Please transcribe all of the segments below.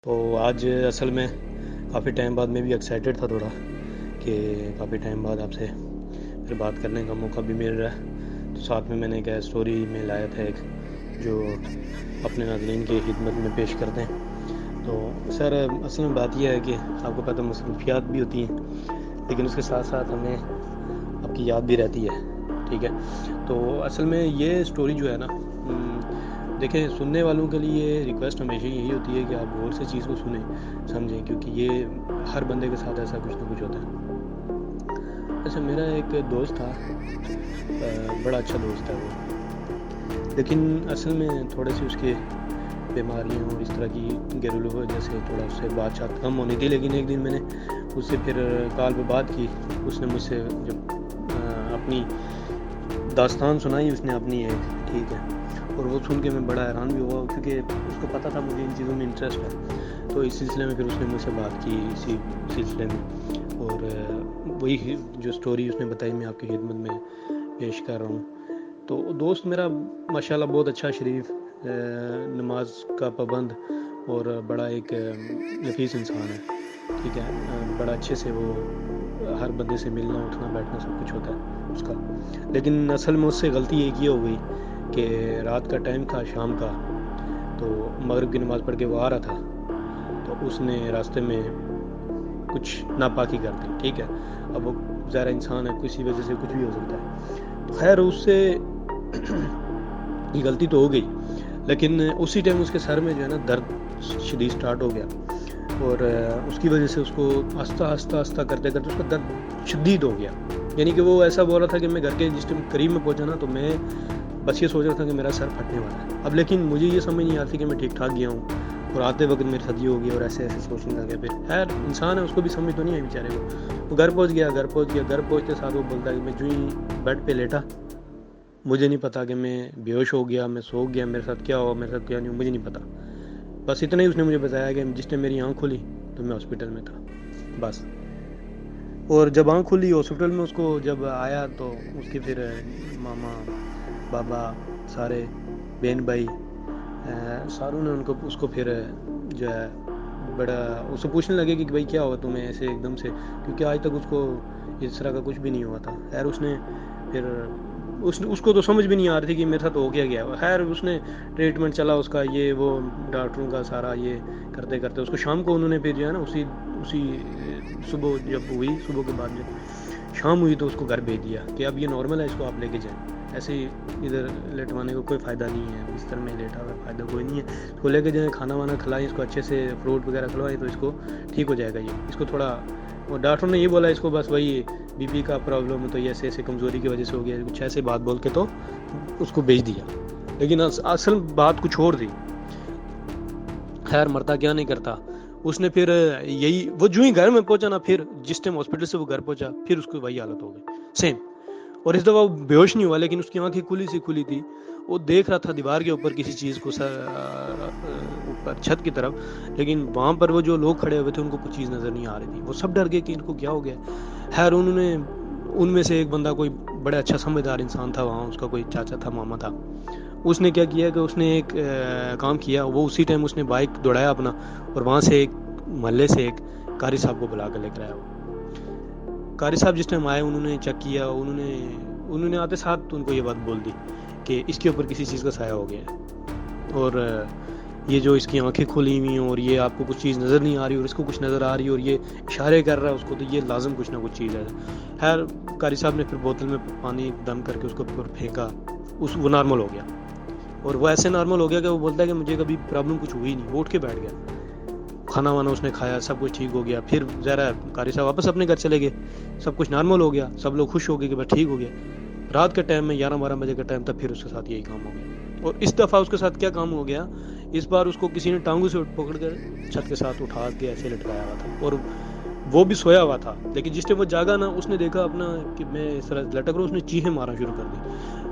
تو آج اصل میں کافی ٹائم بعد میں بھی ایکسائٹیڈ تھا تھوڑا کہ کافی ٹائم بعد آپ سے پھر بات کرنے کا موقع بھی مل رہا ہے. تو ساتھ میں نے ایک اسٹوری میں لایا تھا ایک جو اپنے ناظرین کی خدمت میں پیش کرتے ہیں. تو سر اصل میں بات یہ ہے کہ آپ کو پتہ مصروفیات بھی ہوتی ہیں لیکن اس کے ساتھ ساتھ ہمیں آپ کی یاد بھی رہتی ہے. ٹھیک ہے, تو اصل میں یہ اسٹوری جو ہے نا, دیکھیں سننے والوں کے لیے ریکویسٹ ہمیشہ یہی ہوتی ہے کہ آپ غور سے چیز کو سنیں سمجھیں, کیونکہ یہ ہر بندے کے ساتھ ایسا کچھ نہ کچھ ہوتا ہے. ایسا میرا ایک دوست تھا, بڑا اچھا دوست ہے وہ, لیکن اصل میں تھوڑے سے اس کے بیماریاں اور اس طرح کی گھریلو وجہ سے تھوڑا اس سے بات چات کم ہونی تھی. لیکن ایک دن میں نے اس سے پھر کال پہ بات کی. اس نے مجھ سے جب اپنی داستان سنائی اس نے اپنی ایک, ٹھیک ہے, اور وہ سن کے میں بڑا حیران بھی ہوا کیونکہ اس کو پتہ تھا مجھے ان چیزوں میں انٹرسٹ ہے. تو اس سلسلے میں پھر اس نے مجھ سے بات کی اسی سلسلے میں, اور وہی جو سٹوری اس نے بتائی میں آپ کی خدمت میں پیش کر رہا ہوں. تو دوست میرا ماشاءاللہ بہت اچھا, شریف, نماز کا پابند اور بڑا ایک نفیس انسان ہے. ٹھیک ہے, بڑا اچھے سے وہ ہر بندے سے ملنا اٹھنا بیٹھنا سب کچھ ہوتا ہے اس کا. لیکن اصل میں اس سے غلطی ایک یہ ہو گئی کہ رات کا ٹائم تھا, شام کا, تو مغرب کی نماز پڑھ کے وہ آ رہا تھا تو اس نے راستے میں کچھ ناپاکی کر دی. ٹھیک ہے, اب وہ ظاہر انسان ہے, کسی وجہ سے کچھ بھی ہو سکتا ہے. تو خیر اس سے یہ غلطی تو ہو گئی, لیکن اسی ٹائم اس کے سر میں جو ہے نا درد شدید سٹارٹ ہو گیا, اور اس کی وجہ سے اس کو آہستہ کرتے کرتے اس کا درد شدید ہو گیا. یعنی کہ وہ ایسا بول رہا تھا کہ میں گھر کے جس ٹائم قریب میں پہنچا نا تو میں بس یہ سوچ رہا تھا کہ میرا سر پھٹنے والا ہے. اب لیکن مجھے یہ سمجھ نہیں آتی کہ میں ٹھیک ٹھاک گیا ہوں, اور آتے وقت میری صدی ہو گئی اور ایسے سوچنے لگا. پھر خیر انسان ہے, اس کو بھی سمجھ تو نہیں ہے بیچارے کو. وہ گھر پہنچ گیا, گھر پہنچتے ساتھ وہ بولتا ہے کہ میں جو ہی بیڈ پہ لیٹا مجھے نہیں پتا کہ میں بے ہوش ہو گیا, میں سو گیا, میرے ساتھ کیا ہوا, میرے ساتھ کیا نہیں ہوا, مجھے نہیں پتا. بس اتنا ہی اس نے مجھے بتایا کہ جس نے میری آنکھ کھولی تو میں ہاسپٹل میں تھا, بس. اور جب آنکھ کھلی ہاسپٹل میں اس کو جب آیا تو اس کے پھر ماما بابا سارے بہن بھائی ساروں نے اس کو پھر جو ہے بڑا اس سے پوچھنے لگے کہ بھائی کیا ہوا تمہیں ایسے ایک دم سے, کیونکہ آج تک اس کو اس طرح کا کچھ بھی نہیں ہوا تھا. خیر اس نے پھر اس کو تو سمجھ بھی نہیں آ رہی تھی کہ میرے ساتھ ہو گیا. خیر اس نے ٹریٹمنٹ چلا اس کا, یہ وہ ڈاکٹروں کا سارا یہ کرتے کرتے اس کو شام کو انہوں نے پھر جو ہے نا اسی صبح جب ہوئی, صبح کے بعد جب شام ہوئی تو اس کو گھر بھیج دیا کہ اب یہ نارمل ہے, اس کو آپ لے کے جائیں. ایسے ہی ادھر لیٹوانے کا کوئی فائدہ نہیں ہے, بستر میں لیٹا ہوا فائدہ کوئی نہیں ہے, اس کو لے کے جائیں, کھانا وانا کھلائیں, اس کو اچھے سے فروٹ وغیرہ کھلوائیں تو اس کو ٹھیک ہو جائے گا. یہ اس کو تھوڑا, اور ڈاکٹر نے یہ بولا اس کو بس وہی بی پی کا پرابلم ہے تو یہ ایسے کمزوری کی وجہ سے ہو گیا, کچھ ایسے بات بول کے تو اس کو بھیج دیا. لیکن اصل بات کچھ اور تھی. خیر مرتا کیا نہیں کرتا, اس نے پھر یہی وہ جو ہی گھر میں پہنچا نا, پھر جس ٹائم ہاسپٹل سے وہ گھر پہنچا پھر اس کو وہی حالت ہو گئی سیم. اور اس دفعہ وہ بے ہوش نہیں ہوا, لیکن اس کی آنکھیں کھلی تھی. وہ دیکھ رہا تھا دیوار کے اوپر کسی چیز کو, اوپر چھت کی طرف, لیکن وہاں پر وہ جو لوگ کھڑے ہوئے تھے ان کو کچھ چیز نظر نہیں آ رہی تھی. وہ سب ڈر گئے کہ ان کو کیا ہو گیا. خیر انہوں نے ان میں سے ایک بندہ کوئی بڑا اچھا سمجھدار انسان تھا وہاں, اس کا کوئی چاچا تھا, ماما تھا. اس نے کیا کیا کہ اس نے ایک کام کیا, وہ اسی ٹائم اس نے بائک دوڑایا اپنا, اور وہاں سے ایک محلے سے ایک قاری صاحب کو بلا کر لے کر آیا. وہ قاری صاحب جس ٹائم آئے انہوں نے چیک کیا, انہوں نے آتے ساتھ ان کو یہ بات بول دی کہ اس کے اوپر کسی چیز کا سایہ ہو گیا ہے, اور یہ جو اس کی آنکھیں کھلی ہوئی ہیں اور یہ آپ کو کچھ چیز نظر نہیں آ رہی اور اس کو کچھ نظر آ رہی ہے اور یہ اشارے کر رہا ہے اس کو, تو یہ لازم کچھ نہ کچھ چیز ہے. خیر قاری صاحب نے پھر بوتل میں پانی دم کر کے اس کو اوپر پھینکا, وہ نارمل ہو گیا. اور وہ ایسے نارمل ہو گیا کہ وہ بولتا ہے کہ مجھے کبھی پرابلم کچھ ہوئی نہیں. وہ اٹھ کے بیٹھ گیا, کھانا وانا اس نے کھایا, سب کچھ ٹھیک ہو گیا. پھر ذرا قاری صاحب واپس اپنے گھر چلے گئے, سب کچھ نارمل ہو گیا, سب لوگ خوش ہو گئے کہ بس ٹھیک ہو گیا. رات کے ٹائم میں 11-12 بجے کا ٹائم تھا, پھر اس کے ساتھ یہی کام ہو گیا. اور اس دفعہ اس کے ساتھ کیا کام ہو گیا, اس بار اس کو کسی نے ٹانگوں سے پکڑ کر چھت کے ساتھ اٹھا کے ایسے لٹکایا ہوا تھا, اور وہ بھی سویا ہوا تھا. لیکن جس ٹائم وہ جاگا نا, اس نے دیکھا اپنا کہ میں اس طرح لٹک رہا ہوں, اس نے چیخیں مارنا شروع کر دی.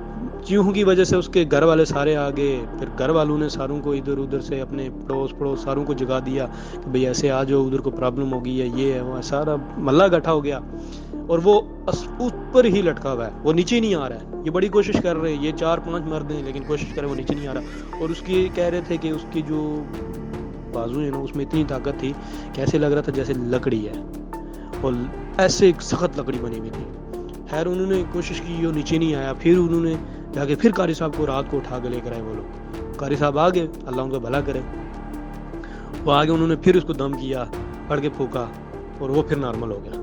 چیخوں کی وجہ سے اس کے گھر والے سارے آ گئے. پھر گھر والوں نے ساروں کو ادھر ادھر سے اپنے پڑوس ساروں کو جگا دیا کہ بھئی ایسے آ جاؤ, ادھر کو پرابلم ہو گئی ہے, یہ ہے وہ, سارا محلہ اکٹھا ہو گیا. اور وہ اوپر ہی لٹکا ہوا ہے, وہ نیچے نہیں آ رہا ہے. یہ بڑی کوشش کر رہے ہیں, یہ 4-5 مرد ہیں, لیکن کوشش کر رہے وہ نیچے نہیں آ رہا. اور اس کی کہہ رہے تھے کہ اس کی جو بازو ہے نا اس میں اتنی طاقت تھی کہ ایسے لگ رہا تھا جیسے لکڑی ہے، اور ایسے ایک سخت لکڑی بنی ہوئی تھی. خیر انہوں نے کوشش کی، وہ نیچے نہیں آیا. پھر انہوں نے جا کے پھر قاری صاحب کو رات کو اٹھا کے لے کر آئے وہ لوگ. قاری صاحب آ گئے، اللہ ان کا بھلا کرے. وہ آگے انہوں نے پھر اس کو دم کیا، پڑھ کے پھونکا، اور وہ پھر نارمل ہو گیا.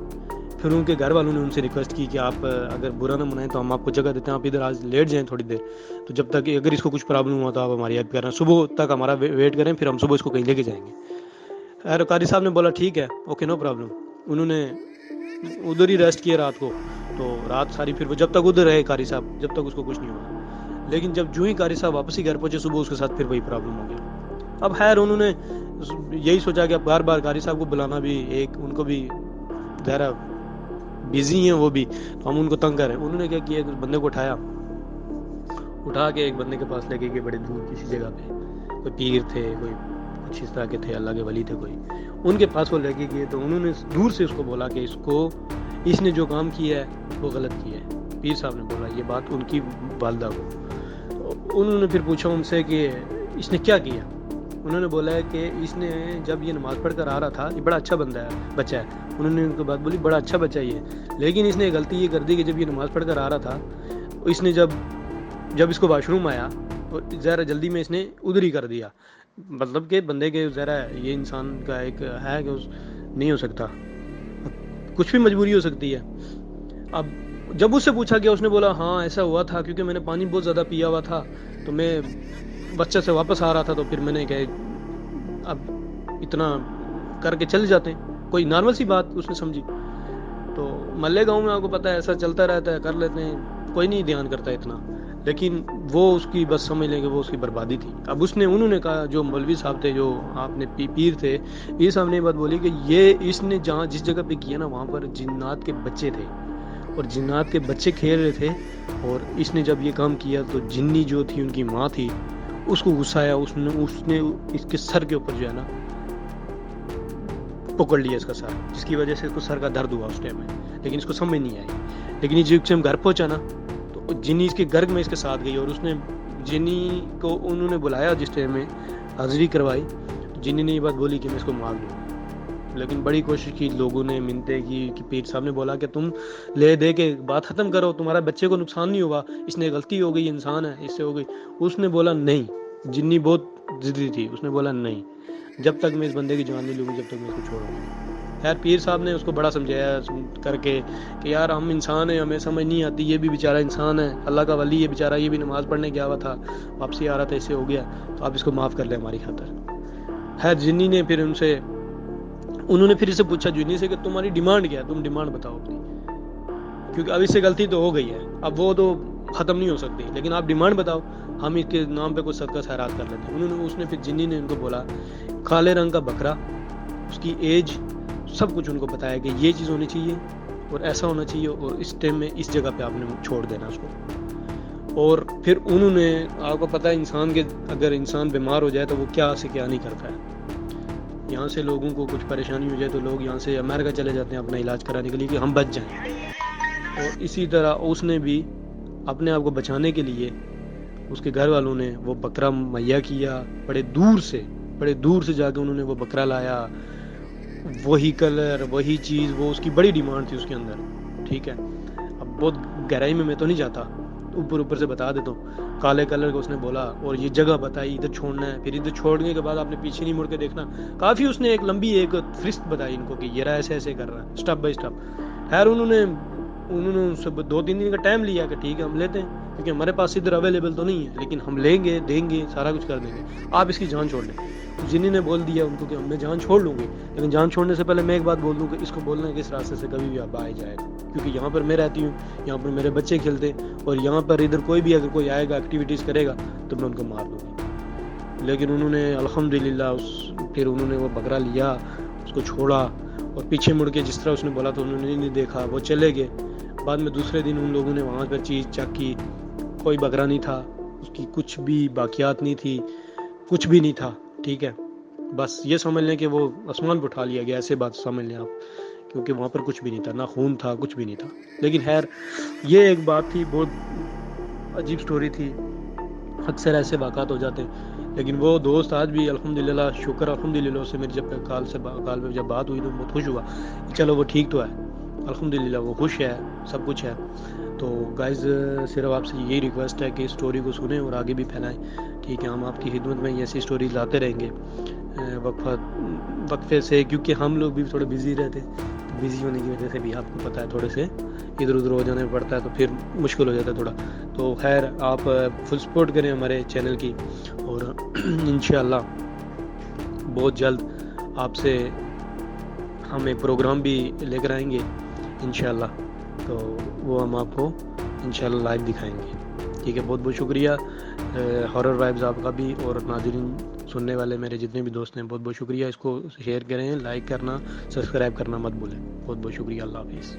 پھر ان کے گھر والوں نے ان سے ریکویسٹ کی کہ آپ اگر برا نہ منائیں تو ہم آپ کو جگہ دیتے ہیں، آپ ادھر آج لیٹ جائیں تھوڑی دیر، تو جب تک اگر اس کو کچھ پرابلم ہوا تو آپ ہماری ہیلپ کریں، صبح تک ہمارا ویٹ کریں، پھر ہم صبح اس کو کہیں لے کے جائیں گے. خیر قاری صاحب نے بولا ٹھیک ہے، اوکے نو پرابلم. انہوں نے ادھر ہی ریسٹ کیا رات کو. تو رات ساری پھر وہ جب تک ادھر رہے قاری صاحب، جب تک اس کو کچھ نہیں ہوا. لیکن جب جو ہی قاری صاحب واپس ہی گھر پہنچے صبح، اس کے ساتھ پھر وہی پرابلم ہو گیا. اب خیر انہوں نے یہی سوچا کہ اب بار بار قاری صاحب کو بلانا بھی ایک ان کو بھی ذرا بزی ہیں وہ بھی، تو ہم ان کو تنگ کریں. انہوں نے کیا کیا، ایک بندے کو اٹھا کے ایک بندے کے پاس لے کے گئے بڑے دور کسی جگہ پہ. کوئی پیر تھے، کوئی کچھ اس طرح کے تھے، اللہ کے ولی تھے کوئی. ان کے پاس وہ لے کے گئے تو انہوں نے دور سے اس کو بولا کہ اس نے جو کام کیا ہے وہ غلط کیا ہے. پیر صاحب نے بولا یہ بات ان کی والدہ کو. انہوں نے پھر پوچھا ان سے کہ اس نے کیا کیا. انہوں نے بولا ہے کہ اس نے جب یہ نماز پڑھ کر آ رہا تھا، یہ بڑا اچھا بچہ ہے. انہوں نے ان کو بات بولی بڑا اچھا بچہ یہ ہے، لیکن اس نے غلطی یہ کر دی کہ جب یہ نماز پڑھ کر آ رہا تھا، اس نے جب اس کو واش روم آیا تو ذرا جلدی میں اس نے ادھر ہی کر دیا. مطلب کہ بندے کے ذرا یہ انسان کا ایک ہے کہ نہیں ہو سکتا، کچھ بھی مجبوری ہو سکتی ہے. اب جب اس سے پوچھا گیا، اس نے بولا ہاں ایسا ہوا تھا کیونکہ میں نے پانی بہت زیادہ پیا ہوا تھا، تو میں بچہ سے واپس آ رہا تھا، تو پھر میں نے کہا اب اتنا کر کے چل جاتے ہیں، کوئی نارمل سی بات اس نے سمجھی. تو محلے گاؤں میں آپ کو پتہ ہے ایسا چلتا رہتا ہے، کر لیتے ہیں، کوئی نہیں دھیان کرتا اتنا. لیکن وہ اس کی بس سمجھ لیں کہ وہ اس کی بربادی تھی. اب انہوں نے کہا، جو مولوی صاحب تھے، جو آپ نے پیر تھے، پیر صاحب نے یہ بات بولی کہ اس نے جس جگہ پہ کیا نا، وہاں پر جنات کے بچے تھے، اور جنات کے بچے کھیل رہے تھے. اور اس نے جب یہ کام کیا تو جنی جو تھی ان کی ماں تھی، اس کو غصہ آیا، اس نے اس کے سر کے اوپر جو ہے نا پکڑ لیا اس کا سر، جس کی وجہ سے اس کو سر کا درد ہوا اس ٹائم میں. لیکن اس کو سمجھ نہیں آئی. لیکن جب سے ہم گھر پہنچا نا تو جنی اس کے گرگ میں اس کے ساتھ گئی، اور اس نے جنی کو انہوں نے بلایا جس ٹائم میں حاضری کروائی. جنی نے یہ بات بولی کہ میں اس کو مار دوں. لیکن بڑی کوشش کی، لوگوں نے منتیں کی کہ پیر صاحب نے بولا کہ تم لے دے کے بات ختم کرو، تمہارا بچے کو نقصان نہیں ہوگا، اس نے غلطی ہو گئی، انسان ہے، اس سے ہو گئی. اس نے بولا نہیں. جنی بہت ضدی تھی، اس نے بولا نہیں، جب تک میں اس بندے کی جان نہیں لوں گی، جب تک میں اس کو چھوڑوں گی. خیر پیر صاحب نے اس کو بڑا سمجھایا کر کے کہ یار ہم انسان ہیں، ہمیں سمجھ نہیں آتی، یہ بھی بیچارہ انسان ہے، اللہ کا ولی ہے بیچارہ، یہ بھی نماز پڑھنے گیا ہوا تھا، واپسی آ رہا تھا، اس سے ہو گیا، تو آپ اس کو معاف کر لیں ہماری خاطر. خیر جنی نے پھر انہوں نے پھر اسے پوچھا جنی سے کہ تمہاری ڈیمانڈ کیا ہے، تم ڈیمانڈ بتاؤ اپنی، کیونکہ اب اس سے غلطی تو ہو گئی ہے، اب وہ تو ختم نہیں ہو سکتی، لیکن آپ ڈیمانڈ بتاؤ، ہم اس کے نام پہ کچھ صدقہ خیرات کر لیتے ہیں. اس نے پھر جنی نے ان کو بولا کالے رنگ کا بکرا، اس کی ایج سب کچھ ان کو بتایا کہ یہ چیز ہونی چاہیے اور ایسا ہونا چاہیے، اور اس ٹائم میں اس جگہ پہ آپ نے چھوڑ دینا اس کو. اور پھر انہوں نے، آپ کو پتہ ہے اگر انسان بیمار ہو جائے تو وہ کیا سے کیا نہیں کرتا ہے. یہاں سے لوگوں کو کچھ پریشانی ہو جائے تو لوگ یہاں سے امریکہ چلے جاتے ہیں اپنا علاج کرانے کے لیے کہ ہم بچ جائیں. اور اسی طرح اس نے بھی اپنے آپ کو بچانے کے لیے اس کے گھر والوں نے وہ بکرا مہیا کیا، بڑے دور سے جا کے انہوں نے وہ بکرا لایا، وہی کلر وہی چیز، وہ اس کی بڑی ڈیمانڈ تھی اس کے اندر. ٹھیک ہے، اب بہت گہرائی میں تو نہیں جاتا، اوپر سے بتا دیتا ہوں. کالے کلر کو اس نے بولا اور یہ جگہ بتائی، ادھر چھوڑنا ہے، پھر ادھر چھوڑنے کے بعد آپ نے پیچھے نہیں مڑ کے دیکھنا. کافی اس نے ایک لمبی ایک فہرست بتائی ان کو کہ یہ رہا ایسے کر رہا ہے، اسٹیپ بائی اسٹیپ. خیر انہوں نے ان سے 2-3 دن کا ٹائم لیا کہ ٹھیک ہے ہم لیتے ہیں، کیونکہ ہمارے پاس ادھر اویلیبل تو نہیں ہے، لیکن ہم لیں گے، دیں گے، سارا کچھ کر دیں گے، آپ اس کی جان چھوڑ لیں. جنی نے بول دیا ان کو کہ میں جان چھوڑ لوں گی، لیکن جان چھوڑنے سے پہلے میں ایک بات بول دوں کہ اس کو بولنا ہے کہ اس راستے سے کبھی بھی آپ آئے جائے گا، کیونکہ یہاں پر میں رہتی ہوں، یہاں پر میرے بچے کھیلتے، اور یہاں پر ادھر کوئی بھی اگر کوئی آئے گا ایکٹیویٹیز کرے گا تو میں ان کو مار دوں گی. لیکن انہوں نے الحمدللہ پھر انہوں نے وہ بکرا لیا، اس کو چھوڑا، اور پیچھے مڑ کے جس طرح اس نے بولا تو انہوں نے نہیں دیکھا، وہ چلے گئے. بعد میں دوسرے دن ان لوگوں نے وہاں پر چیز چیک کی، کوئی بکرا نہیں تھا، اس کی کچھ بھی باقیات نہیں تھی، کچھ بھی نہیں تھا. ٹھیک ہے، بس یہ سمجھ لیں کہ وہ آسمان پہ اٹھا لیا گیا، ایسے بات سمجھ لیں آپ، کیونکہ وہاں پر کچھ بھی نہیں تھا، نہ خون تھا، کچھ بھی نہیں تھا. لیکن خیر یہ ایک بات تھی، بہت عجیب سٹوری تھی. اکثر ایسے واقعات ہو جاتے ہیں. لیکن وہ دوست آج بھی الحمدللہ، شکر الحمدللہ، اس سے میری جب کال پہ جب بات ہوئی تو بہت خوش ہوا کہ چلو وہ ٹھیک تو ہے، الحمدللہ وہ خوش ہے، سب کچھ ہے۔ تو گائز صرف آپ سے یہی ریکویسٹ ہے کہ اس سٹوری کو سنیں اور آگے بھی پھیلائیں، ٹھیک ہے؟ ہم آپ کی خدمت میں ایسی سٹوری لاتے رہیں گے وقفے سے، کیونکہ ہم لوگ بھی تھوڑے بزی رہتے ہیں، تو بزی ہونے کی وجہ سے بھی آپ کو پتہ ہے تھوڑے سے ادھر ادھر ہو جانے پڑتا ہے، تو پھر مشکل ہو جاتا ہے تھوڑا۔ تو خیر آپ فل سپورٹ کریں ہمارے چینل کی، اور انشاءاللہ بہت جلد آپ سے ہم ایک پروگرام بھی لے کر آئیں گے انشاءاللہ، تو وہ ہم آپ کو انشاءاللہ لائیو دکھائیں گے، ٹھیک ہے؟ بہت بہت شکریہ ہارر وائبز آپ کا بھی، اور ناظرین سننے والے میرے جتنے بھی دوست ہیں بہت بہت شکریہ۔ اس کو شیئر کریں، لائک کرنا، سبسکرائب کرنا مت بھولیں۔ بہت بہت شکریہ، اللہ حافظ۔